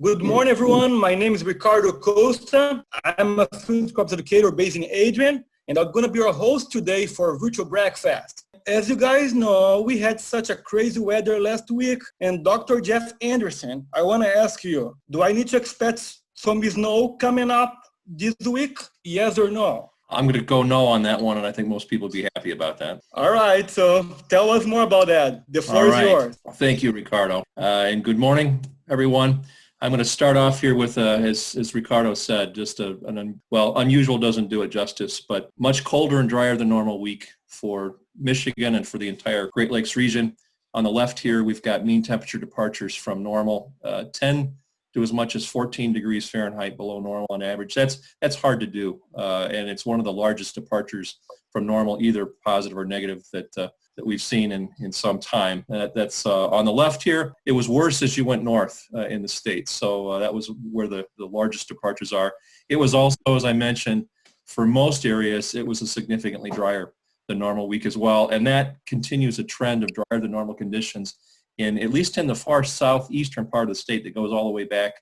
Good morning, everyone. My name is Ricardo Costa. I'm a food crops educator based in Adrian, and I'm going to be your host today for Virtual Breakfast. As you guys know, we had such a crazy weather last week, and Dr. Jeff Andresen, I want to ask you, do I need to expect some snow coming up this week? Yes or no? I'm going to go no on that one, and I think most people will be happy about that. All right, so tell us more about that. The floor is yours. Thank you, Ricardo. And good morning, everyone. I'm going to start off here with, as Ricardo said, just unusual doesn't do it justice, but much colder and drier than normal week for Michigan and for the entire Great Lakes region. On the left here, we've got mean temperature departures from normal, 10 to as much as 14 degrees Fahrenheit below normal on average. That's hard to do, and it's one of the largest departures from normal, either positive or negative, that we've seen in some time. That's on the left here. It was worse as you went north in the state, so that was where the largest departures are. It was also, as I mentioned, for most areas, it was a significantly drier than normal week as well, and that continues a trend of drier than normal conditions at least in the far southeastern part of the state that goes all the way back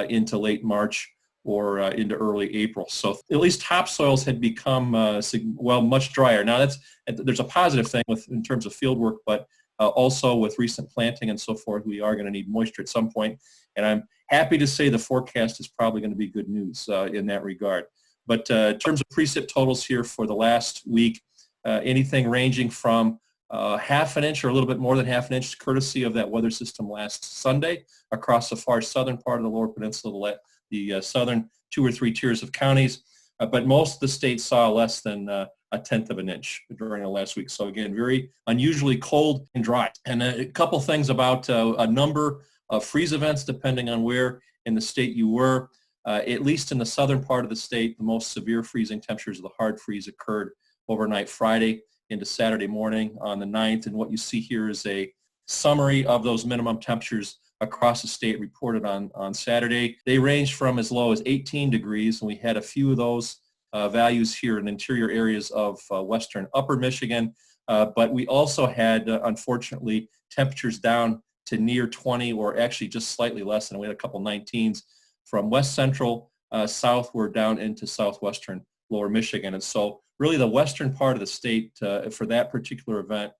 into late March or into early April. So at least topsoils had become, much drier. Now there's a positive thing in terms of field work, but also with recent planting and so forth, we are going to need moisture at some point. And I'm happy to say the forecast is probably going to be good news in that regard. But in terms of precip totals here for the last week, anything ranging from half an inch or a little bit more than half an inch, courtesy of that weather system last Sunday across the far southern part of the Lower Peninsula, the southern 2 or 3 tiers of counties. But most of the states saw less than a tenth of an inch during the last week. So again, very unusually cold and dry. And a couple things about a number of freeze events depending on where in the state you were. At least in the southern part of the state, the most severe freezing temperatures of the hard freeze occurred overnight Friday into Saturday morning on the 9th. And what you see here is a summary of those minimum temperatures across the state reported on Saturday. They ranged from as low as 18 degrees, and we had a few of those values here in interior areas of western upper Michigan. But we also had, unfortunately, temperatures down to near 20 or actually just slightly less than. We had a couple 19s from west central southward down into southwestern lower Michigan. And so really the western part of the state for that particular event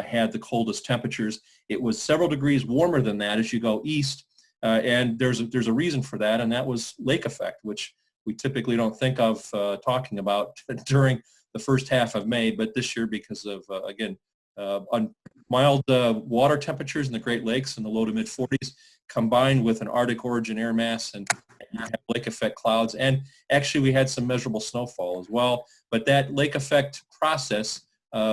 had the coldest temperatures. It was several degrees warmer than that as you go east, and there's a reason for that, and that was lake effect, which we typically don't think of talking about during the first half of May, but this year because of, mild water temperatures in the Great Lakes in the low to mid 40s, combined with an Arctic origin air mass and lake effect clouds. And actually we had some measurable snowfall as well. But that lake effect process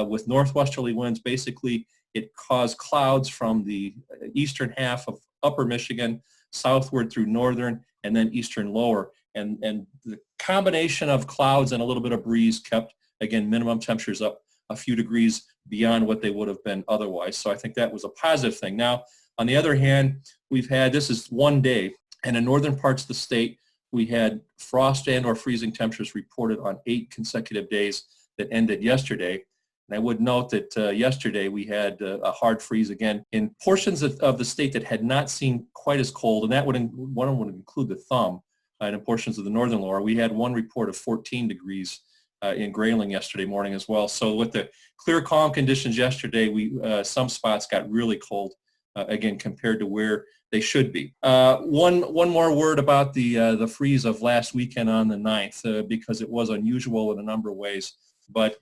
with northwesterly winds, basically it caused clouds from the eastern half of upper Michigan southward through northern and then eastern lower. And the combination of clouds and a little bit of breeze kept, again, minimum temperatures up a few degrees beyond what they would have been otherwise. So I think that was a positive thing. Now, on the other hand, this is one day, and in northern parts of the state, we had frost and or freezing temperatures reported on 8 consecutive days that ended yesterday. And I would note that yesterday we had a hard freeze again in portions of the state that had not seen quite as cold, and that would include the thumb, and in portions of the northern lower. We had one report of 14 degrees in Grayling yesterday morning as well. So with the clear, calm conditions yesterday, some spots got really cold, again, compared to where they should be. One more word about the freeze of last weekend on the 9th, because it was unusual in a number of ways. But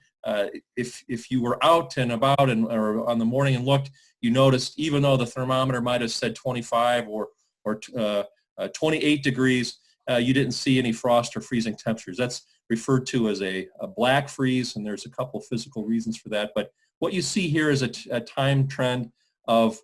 if you were out and about or on the morning and looked, you noticed even though the thermometer might have said 25 or 28 degrees, you didn't see any frost or freezing temperatures. That's referred to as a black freeze, and there's a couple of physical reasons for that. But what you see here is a time trend of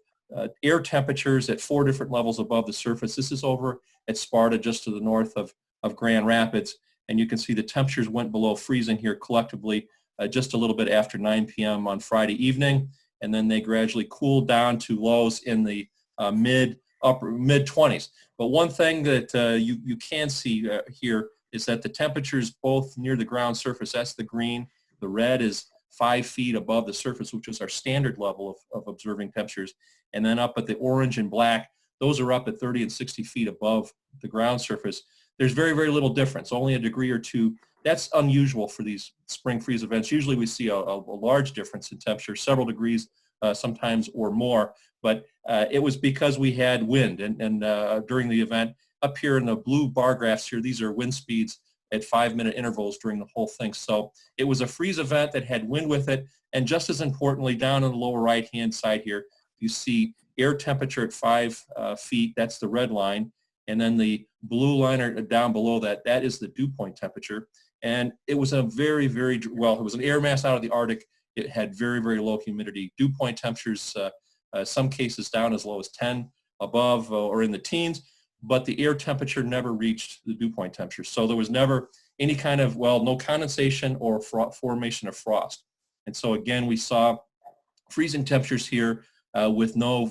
air temperatures at 4 different levels above the surface. This is over at Sparta, just to the north of Grand Rapids, and you can see the temperatures went below freezing here collectively just a little bit after 9 p.m. on Friday evening, and then they gradually cooled down to lows in the mid-20s. But one thing that you can see here is that the temperatures both near the ground surface, that's the green, the red is 5 feet above the surface, which is our standard level of observing temperatures, and then up at the orange and black, those are up at 30 and 60 feet above the ground surface. There's very, very little difference, only a degree or two. That's unusual for these spring freeze events. Usually we see a large difference in temperature, several degrees sometimes or more, but it was because we had wind and during the event. Up here in the blue bar graphs here, these are wind speeds at 5-minute intervals during the whole thing. So it was a freeze event that had wind with it, and just as importantly, down on the lower right-hand side here, you see air temperature at 5 feet, that's the red line, and then the blue line down below that, that is the dew point temperature. And it was a very, very, well, it was an air mass out of the Arctic. It had very, very low humidity. Dew point temperatures, some cases down as low as 10, above or in the teens, but the air temperature never reached the dew point temperature. So there was never any kind of, well, no condensation or formation of frost. And so again, we saw freezing temperatures here with no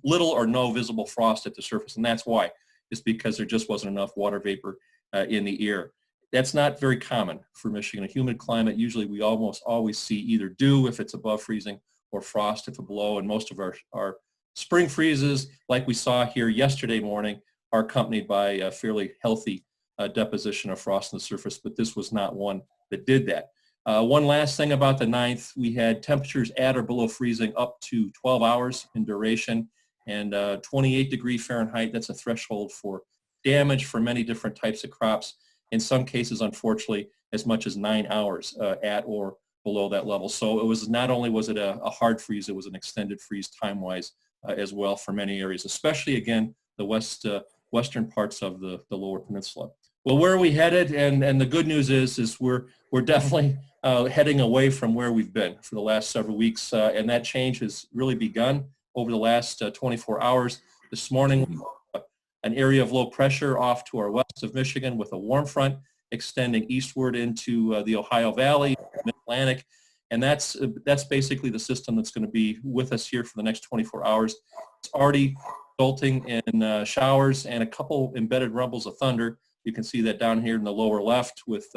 little or no visible frost at the surface. And that's why. It's because there just wasn't enough water vapor in the air. That's not very common for Michigan. A humid climate, usually we almost always see either dew if it's above freezing or frost if it's below. And most of our spring freezes, like we saw here yesterday morning, are accompanied by a fairly healthy deposition of frost on the surface, but this was not one that did that. One last thing about the 9th, we had temperatures at or below freezing up to 12 hours in duration, and 28 degrees Fahrenheit, that's a threshold for damage for many different types of crops. In some cases, unfortunately, as much as 9 hours at or below that level. So it was not only was it a hard freeze, it was an extended freeze time-wise as well for many areas, especially, again, the western parts of the lower peninsula. Well, where are we headed? And the good news is we're definitely heading away from where we've been for the last several weeks, and that change has really begun over the last 24 hours. This morning, an area of low pressure off to our west of Michigan with a warm front extending eastward into the Ohio Valley, Mid-Atlantic, and that's basically the system that's going to be with us here for the next 24 hours. It's already resulting in showers and a couple embedded rumbles of thunder. You can see that down here in the lower left with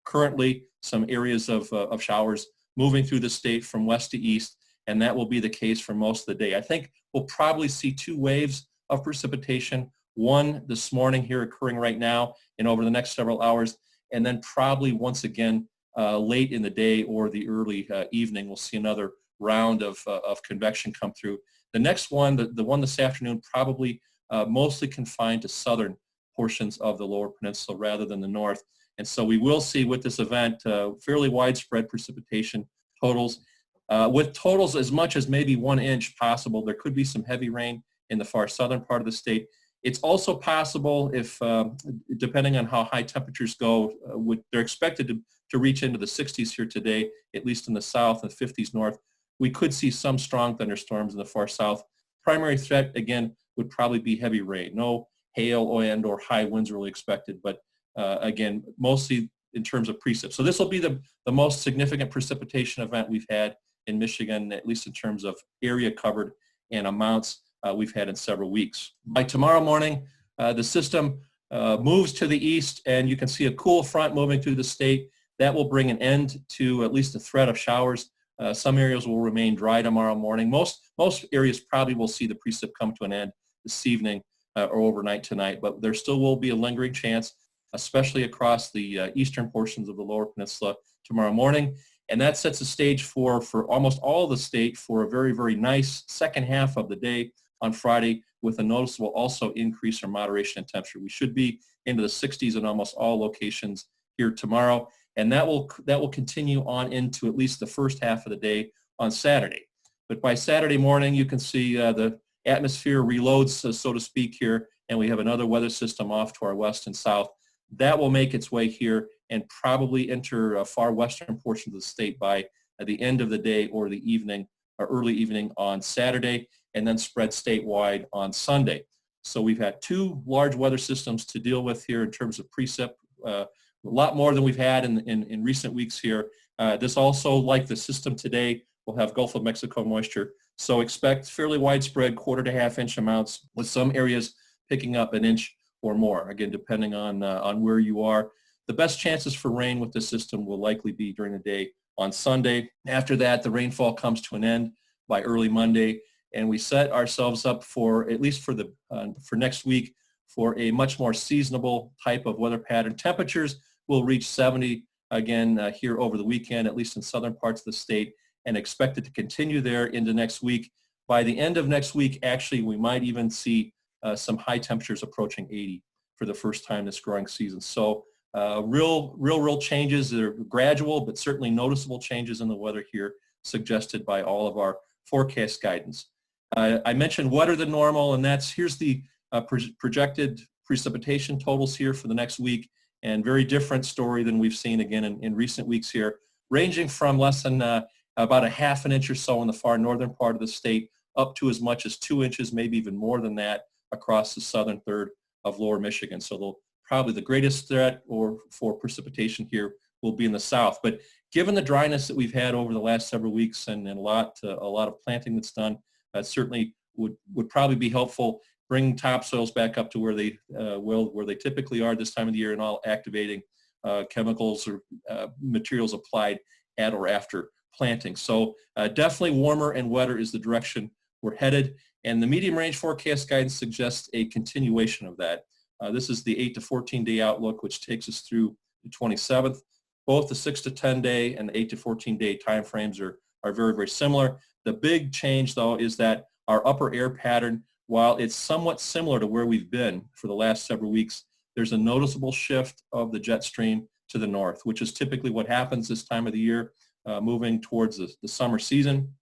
currently some areas of showers moving through the state from west to east, and that will be the case for most of the day. I think we'll probably see 2 waves of precipitation, one this morning here occurring right now and over the next several hours, and then probably once again late in the day or the early evening, we'll see another round of convection come through. The next one, the one this afternoon, probably mostly confined to southern portions of the lower peninsula rather than the north. And so we will see with this event fairly widespread precipitation totals. With totals as much as maybe 1 inch possible. There could be some heavy rain in the far southern part of the state. It's also possible if, depending on how high temperatures go, they're expected to reach into the 60s here today, at least in the south and 50s north. We could see some strong thunderstorms in the far south. Primary threat, again, would probably be heavy rain. No hail and or high winds really expected, but again, mostly in terms of precip. So this will be the most significant precipitation event we've had in Michigan, at least in terms of area covered and amounts we've had in several weeks. By tomorrow morning, the system moves to the east, and you can see a cool front moving through the state. That will bring an end to at least the threat of showers. Some areas will remain dry tomorrow morning. Most areas probably will see the precip come to an end this evening or overnight tonight, but there still will be a lingering chance, especially across the eastern portions of the lower peninsula tomorrow morning. And that sets the stage for almost all of the state for a very, very nice second half of the day on Friday with a noticeable also increase or moderation in temperature. We should be into the 60s in almost all locations here tomorrow. And that will continue on into at least the first half of the day on Saturday. But by Saturday morning, you can see the atmosphere reloads, so to speak, here, and we have another weather system off to our west and south. That will make its way here and probably enter far western portions of the state by the end of the day or the evening or early evening on Saturday, and then spread statewide on Sunday. So we've had 2 large weather systems to deal with here in terms of precip. A lot more than we've had in recent weeks here. This also, like the system today, will have Gulf of Mexico moisture. So expect fairly widespread 1/4 to 1/2 inch amounts, with some areas picking up 1 inch or more, again, depending on where you are. The best chances for rain with this system will likely be during the day on Sunday. After that, the rainfall comes to an end by early Monday, and we set ourselves up for, at least for next week, for a much more seasonable type of weather pattern. Temperatures will reach 70 again here over the weekend, at least in southern parts of the state, and expected to continue there into next week. By the end of next week, actually, we might even see some high temperatures approaching 80 for the first time this growing season. So real changes. They're gradual, but certainly noticeable changes in the weather here, suggested by all of our forecast guidance. I mentioned wetter than normal, and here's the projected precipitation totals here for the next week, and very different story than we've seen again in recent weeks here, ranging from less than about a half an inch or so in the far northern part of the state up to as much as 2 inches, maybe even more than that, across the southern third of lower Michigan. So probably the greatest threat for precipitation here will be in the south. But given the dryness that we've had over the last several weeks and a lot of planting that's done, certainly would probably be helpful, bringing topsoils back up to where they typically are this time of the year, and all activating chemicals or materials applied at or after planting. So definitely warmer and wetter is the direction we're headed, and the medium range forecast guidance suggests a continuation of that. This is the 8 to 14 day outlook, which takes us through the 27th. Both the 6 to 10 day and the 8 to 14 day timeframes are very, very similar. The big change, though, is that our upper air pattern, while it's somewhat similar to where we've been for the last several weeks, there's a noticeable shift of the jet stream to the north, which is typically what happens this time of the year, moving towards the summer season.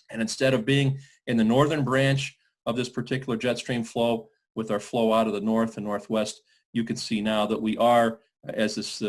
And instead of being in the northern branch of this particular jet stream flow, with our flow out of the north and northwest, you can see now that we are, as this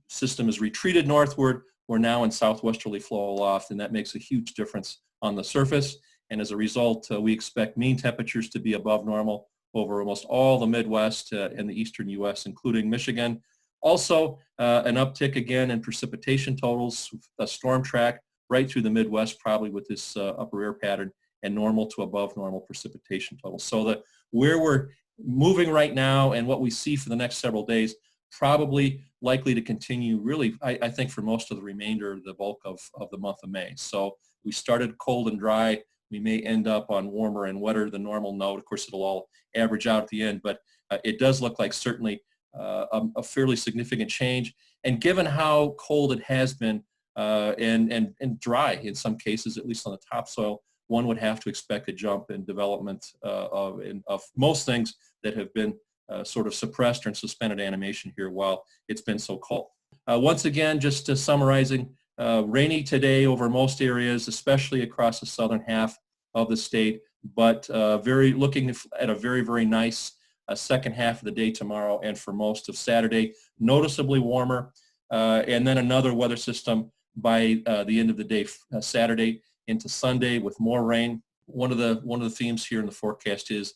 system is retreated northward, we're now in southwesterly flow aloft, and that makes a huge difference on the surface. And as a result, we expect mean temperatures to be above normal over almost all the Midwest and the eastern U.S., including Michigan. Also, an uptick again in precipitation totals, a storm track right through the Midwest, probably with this upper air pattern, and normal to above normal precipitation totals. So where we're moving right now and what we see for the next several days, probably likely to continue really, I think, for most of the remainder, the bulk of the month of May. So we started cold and dry. We may end up on warmer and wetter than normal note. Of course, it'll all average out at the end, but it does look like certainly a fairly significant change. And given how cold it has been and dry in some cases, at least on the topsoil, one would have to expect a jump in development of most things that have been sort of suppressed or in suspended animation here while it's been so cold. Once again, just summarizing, rainy today over most areas, especially across the southern half of the state, but looking at a very, very nice second half of the day tomorrow and for most of Saturday, noticeably warmer, and then another weather system by the end of the day, Saturday into Sunday, with more rain. One of the themes here in the forecast is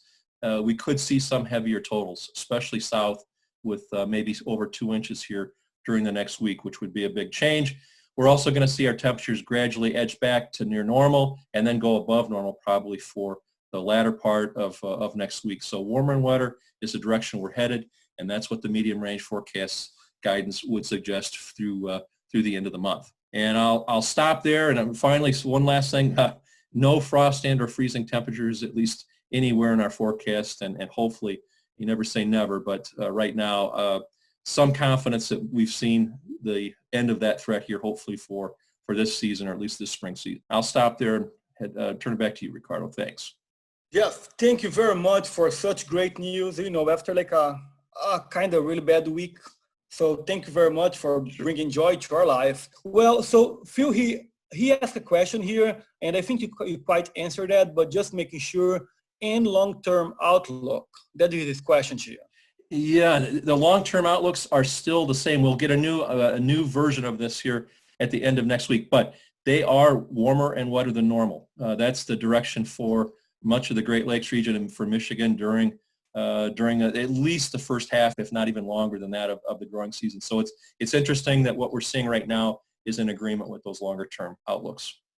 we could see some heavier totals, especially south, with maybe over 2 inches here during the next week, which would be a big change. We're also going to see our temperatures gradually edge back to near normal and then go above normal probably for the latter part of next week. So warmer and wetter is the direction we're headed, and that's what the medium range forecast guidance would suggest through the end of the month. And I'll stop there. And finally, one last thing, no frost and or freezing temperatures, at least anywhere in our forecast. And hopefully, you never say never, but right now, some confidence that we've seen the end of that threat here, hopefully for this season, or at least this spring season. I'll stop there and turn it back to you, Ricardo. Thanks. Yes, thank you very much for such great news, after like a kind of really bad week. So thank you very much for bringing joy to our life. Well, so Phil, he asked a question here, and I think you quite answered that, but just making sure, and long-term outlook. That is his question to you. Yeah, the long-term outlooks are still the same. We'll get a new version of this here at the end of next week, but they are warmer and wetter than normal. That's the direction for much of the Great Lakes region and for Michigan during at least the first half, if not even longer than that, of the growing season. So it's interesting that what we're seeing right now is in agreement with those longer term outlooks.